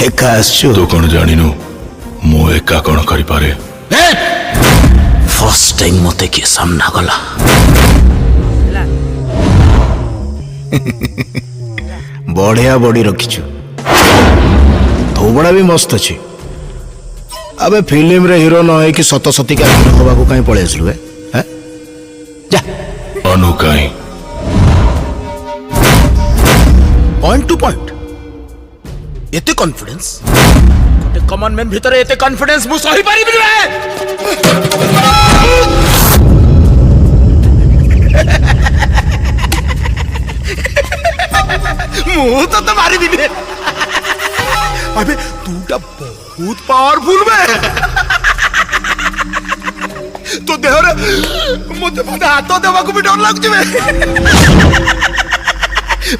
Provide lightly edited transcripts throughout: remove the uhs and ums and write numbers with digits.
एका आसछु तू कौन जानिनु मु एका कौन करि पारे फर्स्ट टाइम मते के सामना गला बढ़िया बॉडी रखिछु थोबड़ा भी मस्त अछि अबे फिल्म रे हीरो न है कि सत सती का हीरो होबा को काई पळे आसलु हैं जा अनु काई पॉइंट टू पॉइंट एते कॉन्फिडेंस गोटे कॉमन मैन भीतर एते कॉन्फिडेंस मु सही पारि बिरे मु तो मारी बिने अबे तूटा बहुत पावरफुल बे तो देह रे मते मते हाथ देवा को भी डर लागु बे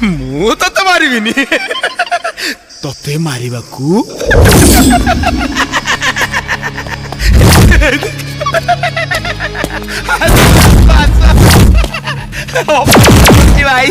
मु तो मारी बिनी तोते मारिबा को भाई